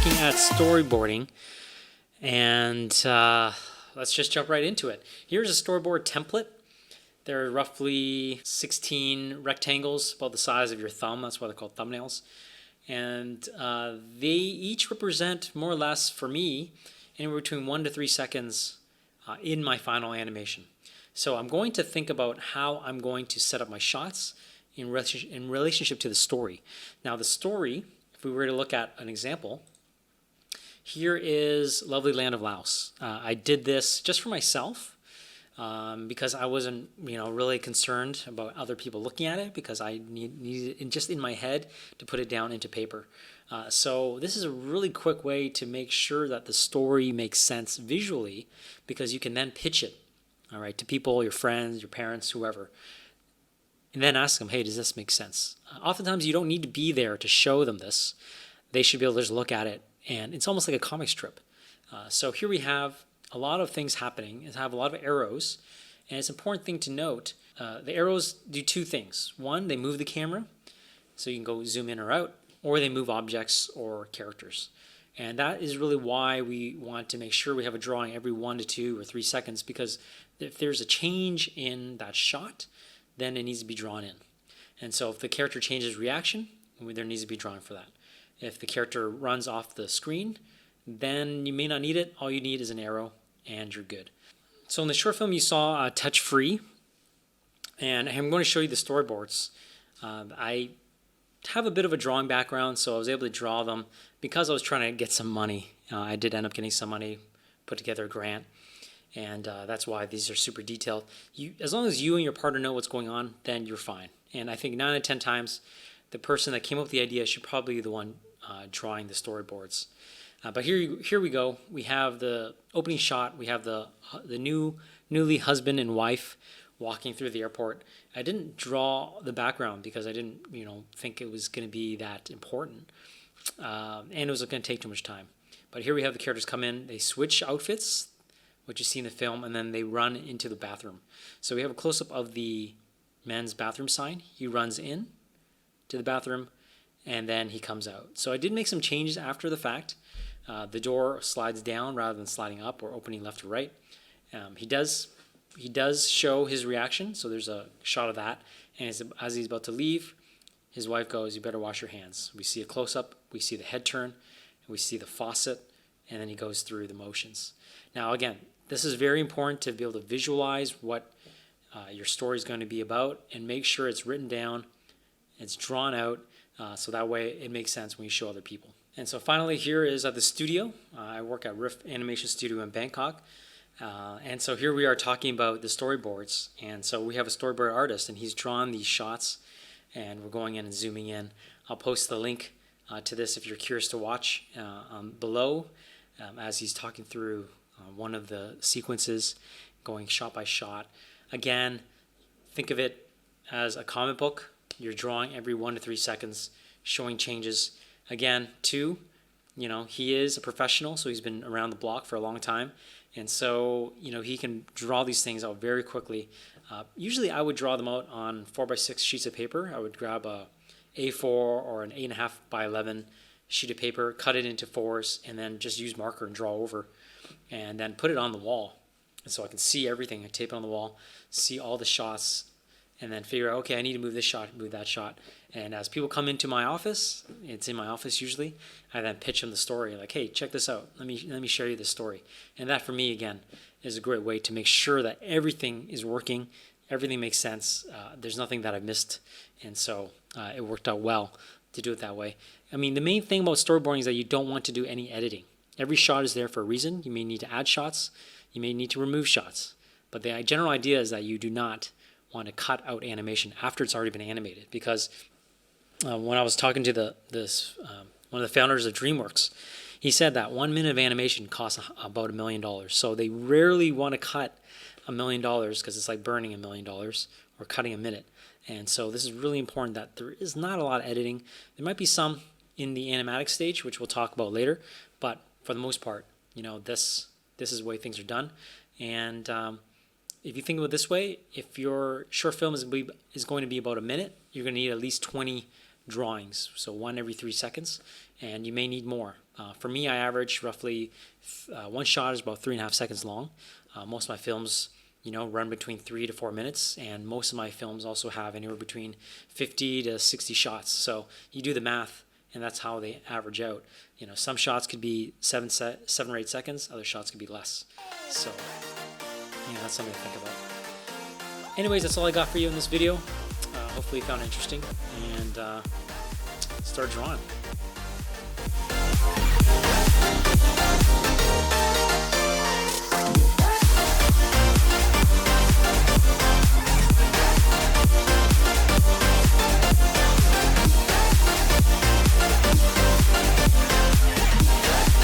looking at storyboarding, and let's just jump right into it. Here's a storyboard template. There are roughly 16 rectangles about the size of your thumb. That's why they're called thumbnails. And they each represent, more or less, for me, anywhere between 1 to 3 seconds in my final animation. So I'm going to think about how I'm going to set up my shots in relationship to the story. Now the story, if we were to look at an example, here is Lovely Land of Laos. I did this just for myself because I wasn't, really concerned about other people looking at it, because I needed it just in my head to put it down into paper. So this is a really quick way to make sure that the story makes sense visually, because you can then pitch it, all right, to people, your friends, your parents, whoever, and then ask them, hey, does this make sense? Oftentimes you don't need to be there to show them this. They should be able to just look at it, and it's almost like a comic strip. So here we have a lot of things happening. It have a lot of arrows, and it's an important thing to note. The arrows do two things. One, they move the camera, so you can go zoom in or out, or they move objects or characters. And that is really why we want to make sure we have a drawing every 1 to 2 or 3 seconds, because if there's a change in that shot, then it needs to be drawn in. And so if the character changes reaction, there needs to be drawn for that. If the character runs off the screen, then you may not need it. All you need is an arrow, and you're good. So in the short film, you saw Touch Free, and I'm going to show you the storyboards. I have a bit of a drawing background, so I was able to draw them because I was trying to get some money. I did end up getting some money, put together a grant, and that's why these are super detailed. As long as you and your partner know what's going on, then you're fine. And I think 9 out of 10 times, the person that came up with the idea should probably be the one drawing the storyboards. But here we go. We have the opening shot. We have the newly husband and wife walking through the airport. I didn't draw the background because I didn't think it was going to be that important, and it was going to take too much time. But here we have the characters come in. They switch outfits, what you see in the film, and then they run into the bathroom. So we have a close-up of the men's bathroom sign. He runs in to the bathroom, and then he comes out. So I did make some changes after the fact. The door slides down rather than sliding up or opening left or right. He does show his reaction, so there's a shot of that. And as he's about to leave, his wife goes, "You better wash your hands." We see a close-up, we see the head turn, and we see the faucet, and then he goes through the motions. Now again, this is very important to be able to visualize what your story is going to be about, and make sure it's written down, it's drawn out, so that way it makes sense when you show other people. And so finally, here is at the studio. I work at Riff Animation Studio in Bangkok. And so here we are talking about the storyboards. And so we have a storyboard artist, and he's drawn these shots, and we're going in and zooming in. I'll post the link to this if you're curious to watch below, as he's talking through one of the sequences, going shot by shot. Again, think of it as a comic book. You're drawing every 1 to 3 seconds, showing changes. Again, too, he is a professional, so he's been around the block for a long time. And so, he can draw these things out very quickly. Usually I would draw them out on 4x6 sheets of paper. I would grab a A4 or an 8.5 by 11 sheet of paper, cut it into 4s, and then just use marker and draw over, and then put it on the wall. And so I can see everything. I tape it on the wall, see all the shots, and then figure out, okay, I need to move this shot, move that shot. And as people come into my office, it's in my office usually, I then pitch them the story, like, hey, check this out. Let me share you this story. And that, for me, again, is a great way to make sure that everything is working, everything makes sense. There's nothing that I've missed, and so it worked out well to do it that way. I mean, the main thing about storyboarding is that you don't want to do any editing. Every shot is there for a reason. You may need to add shots. You may need to remove shots. But the general idea is that you do not want to cut out animation after it's already been animated, because when I was talking to one of the founders of DreamWorks, he said that 1 minute of animation costs about $1 million. So they rarely want to cut $1 million, because it's like burning $1 million or cutting a minute. And so this is really important, that there is not a lot of editing. There might be some in the animatic stage, which we'll talk about later, but for the most part, this is the way things are done. And if you think of it this way, if your short film is going to be about a minute, you're going to need at least 20 drawings, so 1 every 3 seconds, and you may need more. For me, I average roughly 1 shot is about 3.5 seconds long. Most of my films, run between 3 to 4 minutes, and most of my films also have anywhere between 50 to 60 shots. So you do the math, and that's how they average out. Some shots could be 7 or 8 seconds, other shots could be less. So that's something to think about. Anyways, that's all I got for you in this video. Hopefully you found it interesting, and start drawing.